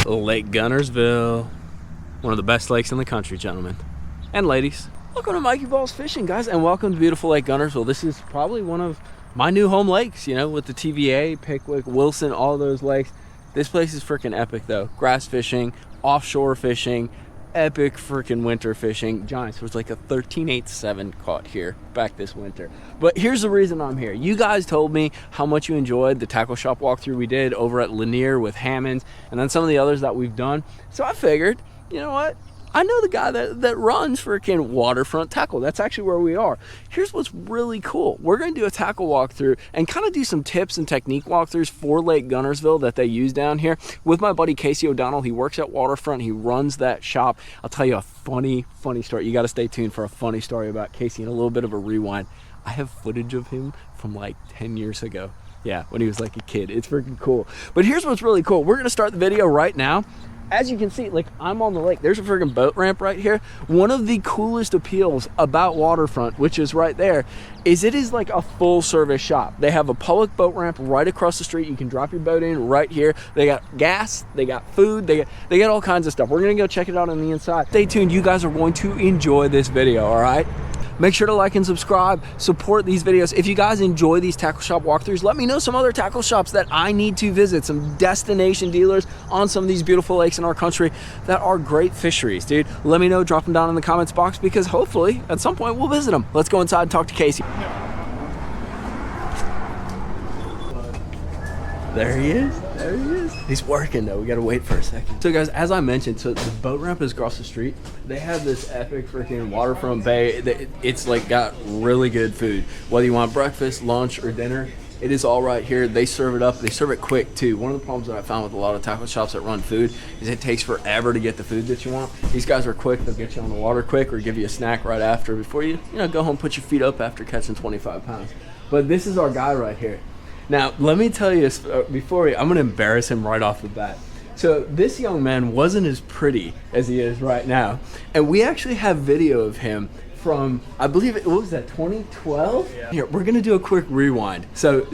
Lake Guntersville, one of the best lakes in the country, gentlemen and ladies. Welcome to mikeybalzz Fishing, guys, and welcome to beautiful Lake Guntersville. This is probably one of my new home lakes, you know, with the TVA, Pickwick, Wilson, all those lakes. This place is freaking epic though. Grass fishing, offshore fishing, epic freaking winter fishing. Giants, there was like a 13.87 caught here back this winter. But here's the reason I'm here. You guys told me how much you enjoyed the tackle shop walkthrough we did over at Lanier with Hammonds, and then some of the others that we've done. So I figured, you know what? I know the guy that runs freaking Waterfront Tackle. That's actually where we are. Here's what's really cool. We're going to do a tackle walkthrough and kind of do some tips and technique walkthroughs for Lake Guntersville that they use down here with my buddy Casey O Donnell. He works at Waterfront. He runs that shop. I'll tell you a funny story. You got to stay tuned for a funny story about Casey and a little bit of a rewind. I have footage of him from like 10 years ago. Yeah, when he was like a kid. It's freaking cool. But here's what's really cool. We're going to start the video right now. As you can see, like, I'm on the lake. There's a freaking boat ramp right here. One of the coolest appeals about Waterfront, which is right there, is it is like a full service shop. They have a public boat ramp right across the street. You can drop your boat in right here. They got gas, they got food, they got all kinds of stuff. We're gonna go check it out on the inside. Stay tuned, you guys are going to enjoy this video, all right? Make sure to like and subscribe, support these videos. If you guys enjoy these tackle shop walkthroughs, let me know some other tackle shops that I need to visit, some destination dealers on some of these beautiful lakes in our country that are great fisheries, dude. Let me know, drop them down in the comments box, because hopefully at some point we'll visit them. Let's go inside and talk to Casey. There he is. There he is. He's working though. We gotta wait for a second. So guys, as I mentioned, so the boat ramp is across the street. They have this epic freaking waterfront bay. It's like got really good food. Whether you want breakfast, lunch, or dinner, it is all right here. They serve it up. They serve it quick too. One of the problems that I found with a lot of tackle shops that run food is it takes forever to get the food that you want. These guys are quick. They'll get you on the water quick or give you a snack right after before you go home, put your feet up after catching 25 pounds. But this is our guy right here. Now, let me tell you, I'm going to embarrass him right off the bat. So this young man wasn't as pretty as he is right now. And we actually have video of him from, I believe, what was that, 2012? Yeah. Here, we're going to do a quick rewind. So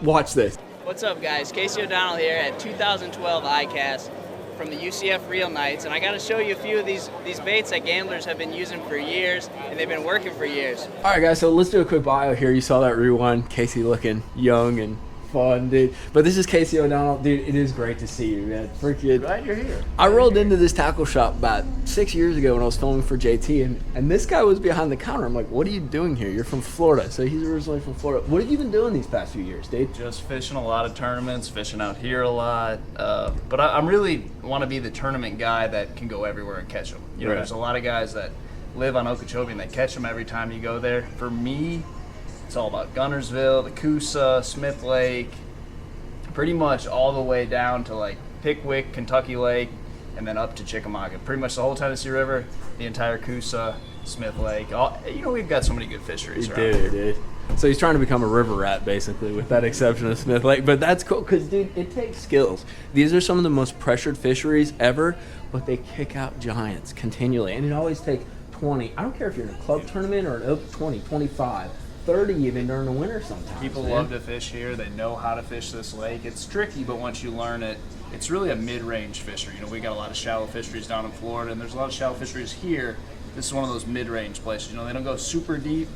watch this. What's up, guys? Casey O Donnell here at 2012 ICAST from the UCF Reel Nights, and I got to show you a few of these baits that gamblers have been using for years, and they've been working for years. All right, guys, so let's do a quick bio here. You saw that rewind. Casey looking young and fun, dude. But this is Casey O Donnell. Dude, it is great to see you, man. Freaking glad you're here. I rolled into this tackle shop about 6 years ago when I was filming for JT, and this guy was behind the counter. I'm like, what are you doing here? You're from Florida. So he's originally from Florida. What have you been doing these past few years, dude? Just fishing a lot of tournaments, fishing out here a lot. But I'm really want to be the tournament guy that can go everywhere and catch them. You know, There's a lot of guys that live on Okeechobee and they catch them every time you go there. For me, it's all about Guntersville, the Coosa, Smith Lake, pretty much all the way down to like Pickwick, Kentucky Lake, and then up to Chickamauga. Pretty much the whole Tennessee River, the entire Coosa, Smith Lake. We've got so many good fisheries around here. Dude. So he's trying to become a river rat, basically, with that exception of Smith Lake. But that's cool, because, dude, it takes skills. These are some of the most pressured fisheries ever, but they kick out giants continually. And it always takes 20. I don't care if you're in a club tournament or an open 20, 25. 30 even during the winter sometimes. People love to fish here. They know how to fish this lake. It's tricky, but once you learn it, it's really a mid-range fishery. We got a lot of shallow fisheries down in Florida, and there's a lot of shallow fisheries here. This is one of those mid-range places. They don't go super deep.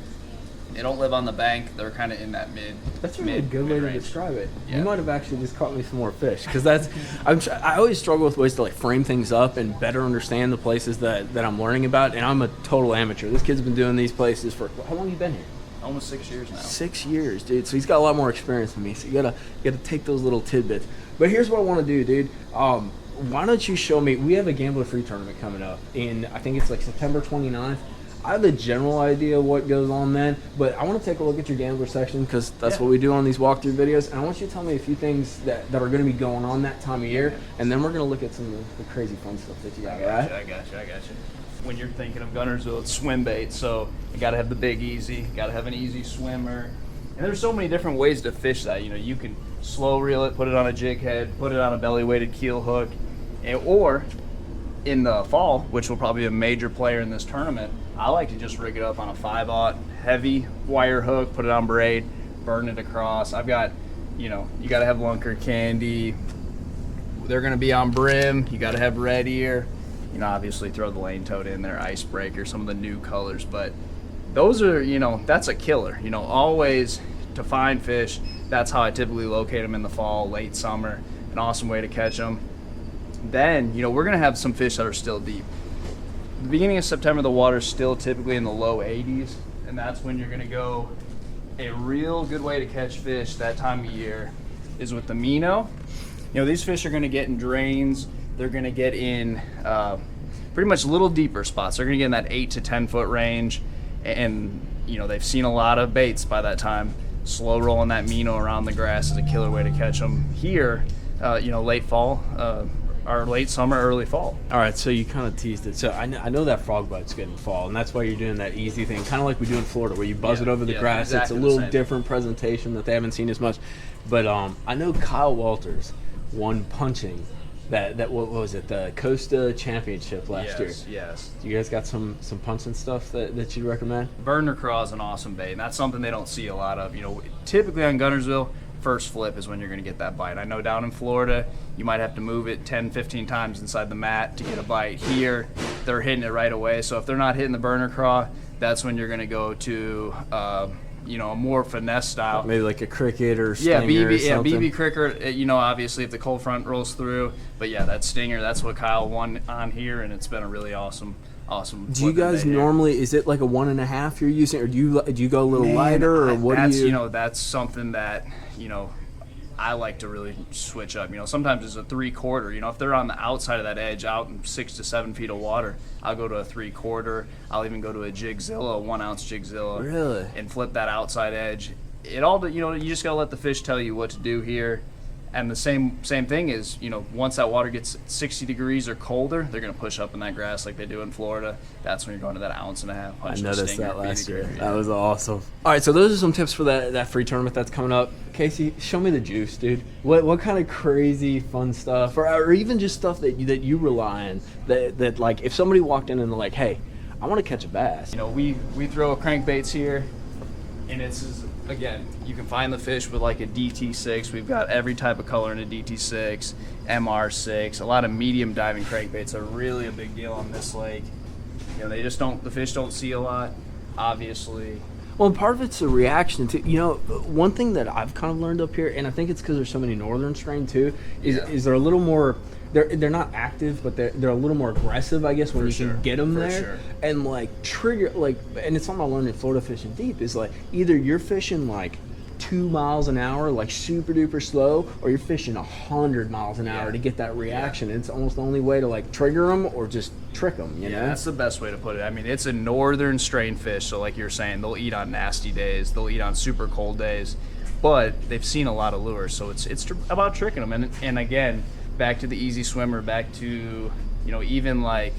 They don't live on the bank. They're kind of in that mid. That's a really good way to describe it. Yeah. You might have actually just caught me some more fish, because I always struggle with ways to like frame things up and better understand the places that I'm learning about. And I'm a total amateur. This kid's been doing these places for how long have you been here? Almost 6 years now. 6 years, dude. So he's got a lot more experience than me. So you gotta take those little tidbits. But here's what I want to do, dude. Why don't you show me? We have a gambler free tournament coming up in, I think it's like September 29th. I have a general idea of what goes on then, but I want to take a look at your gambler section, because that's what we do on these walkthrough videos. And I want you to tell me a few things that are going to be going on that time of year, and then we're going to look at some of the crazy fun stuff that you got. I got you. When you're thinking of Guntersville, it's swim bait, so you got to have the big easy, got to have an easy swimmer. And there's so many different ways to fish that. You can slow reel it, put it on a jig head, put it on a belly weighted keel hook, or in the fall, which will probably be a major player in this tournament, I like to just rig it up on a 5/0 heavy wire hook, put it on braid, burn it across. I've got, you got to have lunker candy, they're going to be on brim. You got to have red ear. You know, obviously throw the lane toad in there, icebreaker, some of the new colors. But those are, you know, that's a killer. You know, always to find fish, that's how I typically locate them in the fall, late summer. An awesome way to catch them. Then, you know, we're going to have some fish that are still deep. The beginning of September, the water's still typically in the low 80s, and that's when you're going to go. A real good way to catch fish that time of year is with the minnow. You know, these fish are going to get in drains. They're going to get in pretty much little deeper spots. They're going to get in that 8 to 10 foot range, and you know, they've seen a lot of baits by that time. Slow rolling that minnow around the grass is a killer way to catch them. Here, you know, late fall, or late summer, early fall. All right, so you kind of teased it. So I know that frog bite's good in fall, and that's why you're doing that easy thing, kind of like we do in Florida, where you buzz it over the grass. Exactly, it's a little different presentation that they haven't seen as much. But I know Kyle Walters won punching that what was it, the Costa Championship last year. Yes. You guys got some punching stuff that you'd recommend? Burner craw is an awesome bait, and that's something they don't see a lot of. You know, typically on Guntersville, first flip is when you're going to get that bite. I know down in Florida, you might have to move it 10, 15 times inside the mat to get a bite. Here, they're hitting it right away. So if they're not hitting the burner craw, that's when you're going to go to, you know, a more finesse style. Maybe like a cricket or stinger or something. BB cricket, you know, obviously if the cold front rolls through. But yeah, that stinger, that's what Kyle won on here, and it's been a really awesome. Do you guys normally, is it like a 1.5 you're using, or do you go a little lighter, or what do you? You know, that's something that, you know, I like to really switch up. You know, sometimes it's a 3/4. You know, if they're on the outside of that edge, out in 6 to 7 feet of water, I'll go to a 3/4. I'll even go to a jigzilla, a 1 ounce jigzilla, really, and flip that outside edge. It all, you know, you just gotta let the fish tell you what to do here. And the same thing is, you know, once that water gets 60 degrees or colder, they're going to push up in that grass like they do in Florida. That's when you're going to that 1.5 ounce punch. I noticed that last year. Yeah. That was awesome. All right, so those are some tips for that free tournament that's coming up. Casey, show me the juice, dude. What kind of crazy fun stuff, or even just stuff that you rely on, that like if somebody walked in and they're like, hey, I want to catch a bass. You know, we throw crankbaits here, and it's, again, you can find the fish with like a DT6. We've got every type of color in a DT6, MR6. A lot of medium diving crankbaits are really a big deal on this lake. You know, the fish don't see a lot, obviously. Well, part of it's a reaction to, you know, one thing that I've kind of learned up here, and I think it's because there's so many northern strain too, is they're a little more, they're not active, but they're a little more aggressive, I guess, when you can get them there. Sure. And like trigger, like, and it's something I learned in Florida fishing deep, is like either you're fishing like 2 miles an hour, like super duper slow, or you're fishing 100 miles an hour to get that reaction. It's almost the only way to like trigger them or just trick them, you know? That's the best way to put it. I mean, it's a northern strain fish, so like you're saying, they'll eat on nasty days, they'll eat on super cold days, but they've seen a lot of lures, so it's about tricking them. And again, back to the easy swimmer, back to, you know, even like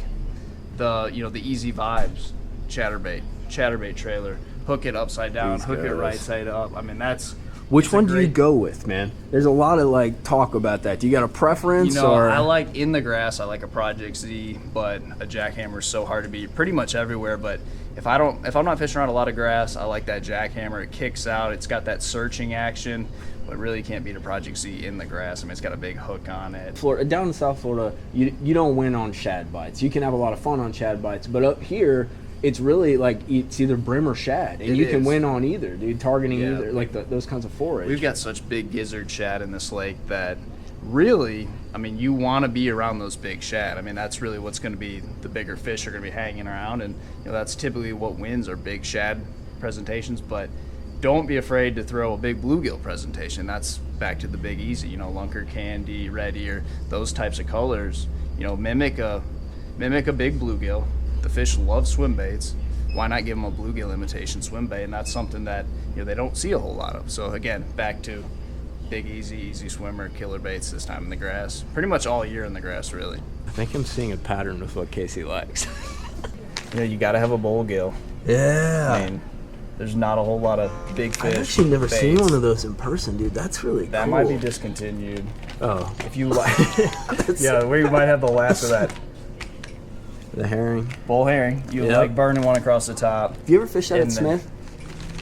the easy vibes chatterbait trailer. Hook it upside down, hook it right side up. I mean, that's... Which one do you go with, man? There's a lot of like talk about that. Do you got a preference? You know, or? I like in the grass, I like a Project Z, but a jackhammer is so hard to beat pretty much everywhere. But if I'm not fishing around a lot of grass, I like that jackhammer. It kicks out, it's got that searching action, but really you can't beat a Project Z in the grass. I mean, it's got a big hook on it. Florida, down in South Florida, you don't win on shad bites. You can have a lot of fun on shad bites, but up here, it's really like it's either brim or shad, and you can win on either, dude. Targeting either, like those kinds of forage. We've got such big gizzard shad in this lake that really, I mean, you want to be around those big shad. I mean, that's really what's going to be the bigger fish are going to be hanging around, and you know that's typically what wins are big shad presentations. But don't be afraid to throw a big bluegill presentation. That's back to the big easy, you know, lunker candy, red ear, those types of colors. You know, mimic a big bluegill. The fish love swim baits. Why not give them a bluegill imitation swim bait? And that's something that, you know, they don't see a whole lot of. So again, back to big easy swimmer, killer baits this time in the grass. Pretty much all year in the grass, really. I think I'm seeing a pattern with what Casey likes. You know, you got to have a bull gill. Yeah. I mean, there's not a whole lot of big fish. I've actually never baits. seen one of those in person, dude. That's really cool. That might be discontinued. Oh. If you like. Yeah, we might have the last of that. The herring. Bull herring. You like burning one across the top. Have you ever fished that at Smith?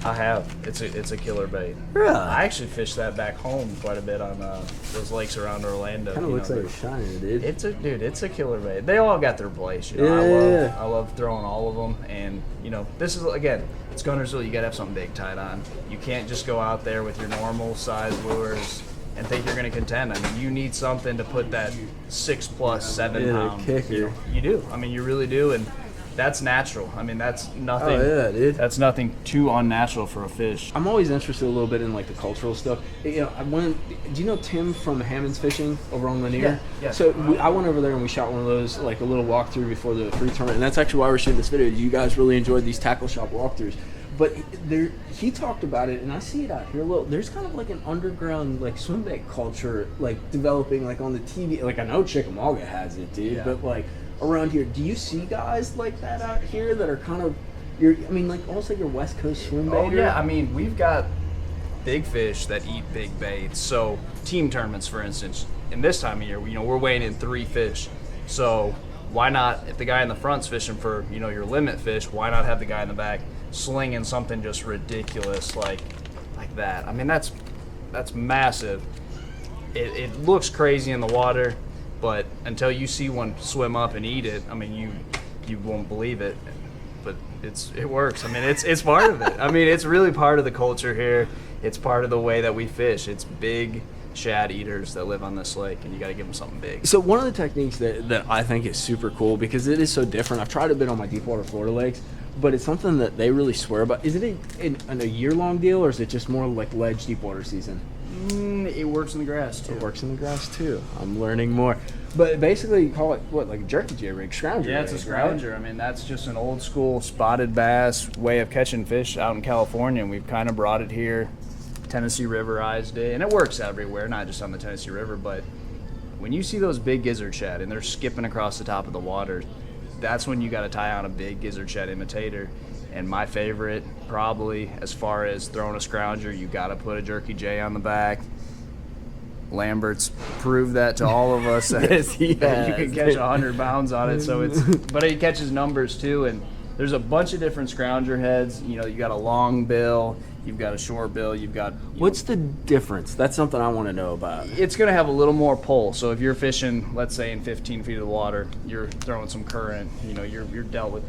I have. It's a killer bait. Really? I actually fished that back home quite a bit on those lakes around Orlando. Kind of looks like a shiner, dude. It's a killer bait. They all got their place. I love throwing all of them. And this is, again, it's Guntersville. You gotta have something big tied on. You can't just go out there with your normal size lures and think you're gonna contend. I mean, you need something to put that 6+, 7 pound kicker. You do. I mean, you really do. And that's natural. I mean, that's nothing. Oh yeah, dude. That's nothing too unnatural for a fish. I'm always interested a little bit in like the cultural stuff. Do you know Tim from Hammond's Fishing over on Lanier? Yeah. So I went over there and we shot one of those, like a little walkthrough before the free tournament, and that's actually why we're shooting this video. You guys really enjoyed these tackle shop walkthroughs. But he talked about it, and I see it out here a little. There's kind of like an underground like swim bait culture, like developing like on the TV. Like I know Chickamauga has it, dude, Yeah. but like around here, do you see guys like that out here that are kind of like almost like your West Coast swim baiter? Oh yeah, I mean, we've got big fish that eat big baits. So team tournaments, for instance, in this time of year, we're weighing in 3 fish. So why not, if the guy in the front's fishing for your limit fish, why not have the guy in the back slinging something just ridiculous like that? I mean, that's massive. It looks crazy in the water, but until you see one swim up and eat it, I mean, you won't believe it. But it works. I mean, it's part of it. I mean, it's really part of the culture here. It's part of the way that we fish. It's big shad eaters that live on this lake, and you got to give them something big. So one of the techniques that I think is super cool, because it is so different. I've tried a bit on my deepwater Florida lakes, but it's something that they really swear about. Is it a year-long deal, or is it just more like ledge deepwater season? It works in the grass too. It works in the grass too. I'm learning more. But basically, you call it what, like a jerky J rig, scrounger? Yeah, it's a rig, scrounger. right? I mean, that's just an old school spotted bass way of catching fish out in California, and we've kind of brought it here, Tennessee Riverized it, and it works everywhere, not just on the Tennessee River. But when you see those big gizzard shad and they're skipping across the top of the water, that's when you got to tie on a big gizzard shad imitator. And my favorite, probably, as far as throwing a scrounger, you got to put a jerky J on the back. Lambert's proved that to all of us that, that you can catch 100 pounds on it. So but he catches numbers too. And there's a bunch of different scrounger heads. You got a long bill, you've got a short bill, you've got. What's the difference? That's something I want to know about. It's going to have a little more pull. So if you're fishing, let's say in 15 feet of the water, you're throwing some current. You're dealt with,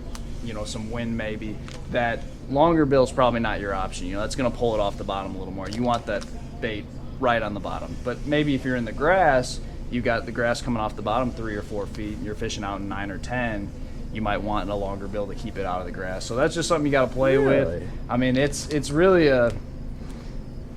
some wind maybe. That longer bill's probably not your option. That's going to pull it off the bottom a little more. You want that bait right on the bottom. But maybe if you're in the grass, you got the grass coming off the bottom 3 or 4 feet, and you're fishing out in 9 or 10, you might want a longer bill to keep it out of the grass. So that's just something you got to play with. I mean, it's really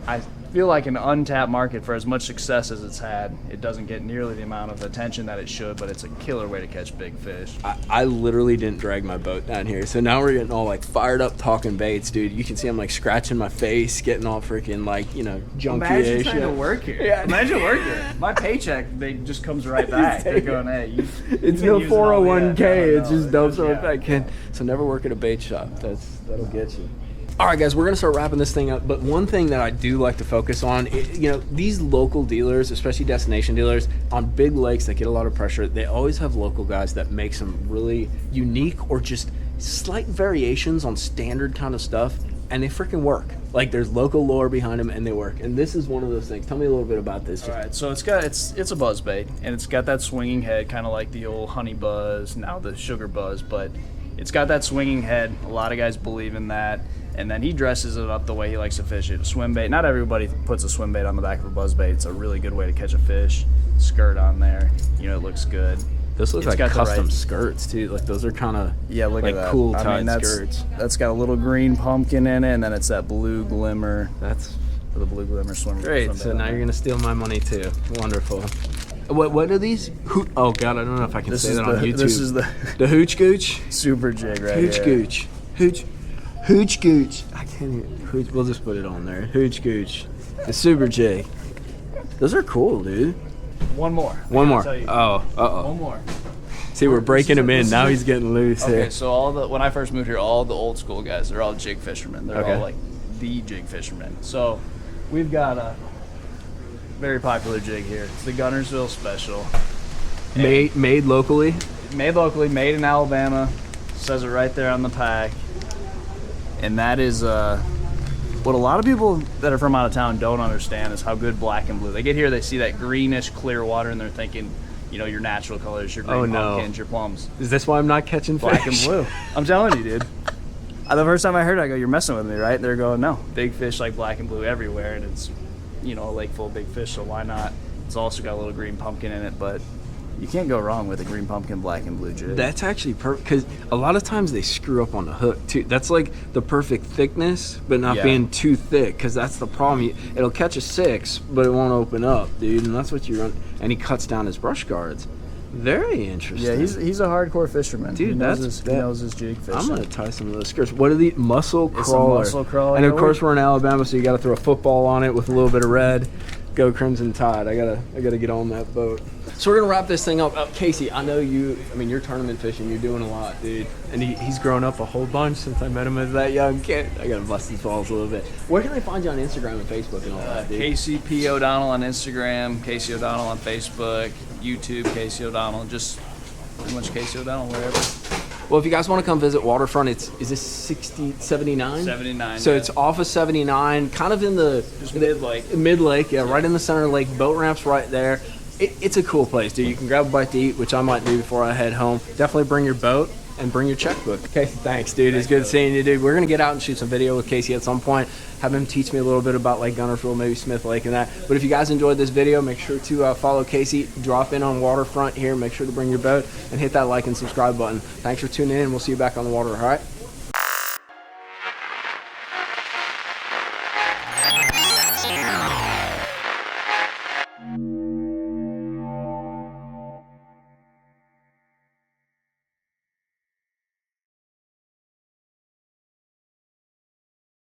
I feel like an untapped market. For as much success as it's had, it doesn't get nearly the amount of attention that it should, but it's a killer way to catch big fish. I literally didn't drag my boat down here, so now we're getting all like fired up talking baits, dude. You can see I'm like scratching my face, getting all freaking like junky. Imagine trying to work here. Yeah, imagine working here. My paycheck, they just comes right back. They're going, hey, it's no 401k. It just dumps right back in. So never work at a bait shop. That'll get you. All right, guys, we're going to start wrapping this thing up. But one thing that I do like to focus on, these local dealers, especially destination dealers, on big lakes that get a lot of pressure, they always have local guys that make some really unique or just slight variations on standard kind of stuff, and they freaking work. Like, there's local lore behind them, and they work. And this is one of those things. Tell me a little bit about this. All right, so it's a buzz bait, and it's got that swinging head, kind of like the old honey buzz, now the sugar buzz, but it's got that swinging head. A lot of guys believe in that. And then he dresses it up the way he likes to fish it. A swim bait. Not everybody puts a swim bait on the back of a buzz bait. It's a really good way to catch a fish. Skirt on there. It looks good. This looks like custom skirts too. Like those are kind of look like at that. Cool tight skirts. That's got a little green pumpkin in it, and then it's that blue glimmer. That's the blue glimmer swim. Great. So now you're gonna steal my money too. Wonderful. What are these? Oh God, I don't know if I can say that on YouTube. This is the hooch gooch. Super jig right Hooch here. gooch. Hooch gooch. I can't even. Hooch, we'll just put it on there. Hooch gooch. The super J. Those are cool, dude. One more. One more. Oh. One more. See, we're breaking him in. Now he's getting loose here. Okay, so when I first moved here, all the old school guys, they're all jig fishermen. They're all like the jig fishermen. So we've got a very popular jig here. It's the Guntersville Special. Made locally? Made locally, made in Alabama. Says it right there on the pack. And that is What a lot of people that are from out of town don't understand is how good black and blue. They get here, they see that greenish clear water, and they're thinking, you know, your natural colors, your green pumpkins, your plums. Is this why I'm not catching fish? Black and blue. I'm telling you, dude. The first time I heard it, I go, you're messing with me, right? They're going, no, big fish like black and blue everywhere, and it's, you know, a lake full of big fish, so why not? It's also got a little green pumpkin in it, but you can't go wrong with a green pumpkin, black and blue jig. That's actually perfect, because a lot of times they screw up on the hook too. That's like the perfect thickness, but not being too thick, because that's the problem. It'll catch a 6, but it won't open up, dude, and that's what you run. And he cuts down his brush guards. Very interesting. Yeah, he's a hardcore fisherman. Dude, he knows his jig fishing. I'm gonna tie some of those skirts. What are the mussel crawler? It's a mussel crawler. And of course we're in Alabama, so you got to throw a football on it with a little bit of red. Go Crimson Tide. I gotta get on that boat. So we're gonna wrap this thing up. Casey, I know you're tournament fishing. You're doing a lot, dude. And he's grown up a whole bunch since I met him as that young kid. I gotta bust his balls a little bit. Where can they find you on Instagram and Facebook and all that, dude? Casey P. O'Donnell on Instagram, Casey O'Donnell on Facebook, YouTube, Casey O'Donnell. Just pretty much Casey O'Donnell wherever. Well, if you guys want to come visit Waterfront, is this 79? 79. So it's off of 79, kind of in the mid-lake, yeah, right in the center of the lake. Boat ramps right there. It's a cool place, dude. You can grab a bite to eat, which I might do before I head home. Definitely bring your boat and bring your checkbook. Casey, thanks, dude. It's good seeing you, dude. We're gonna get out and shoot some video with Casey at some point. Have him teach me a little bit about Lake Guntersville, maybe Smith Lake and that. But if you guys enjoyed this video, make sure to follow Casey. Drop in on Waterfront here. Make sure to bring your boat and hit that like and subscribe button. Thanks for tuning in. We'll see you back on the water. All right.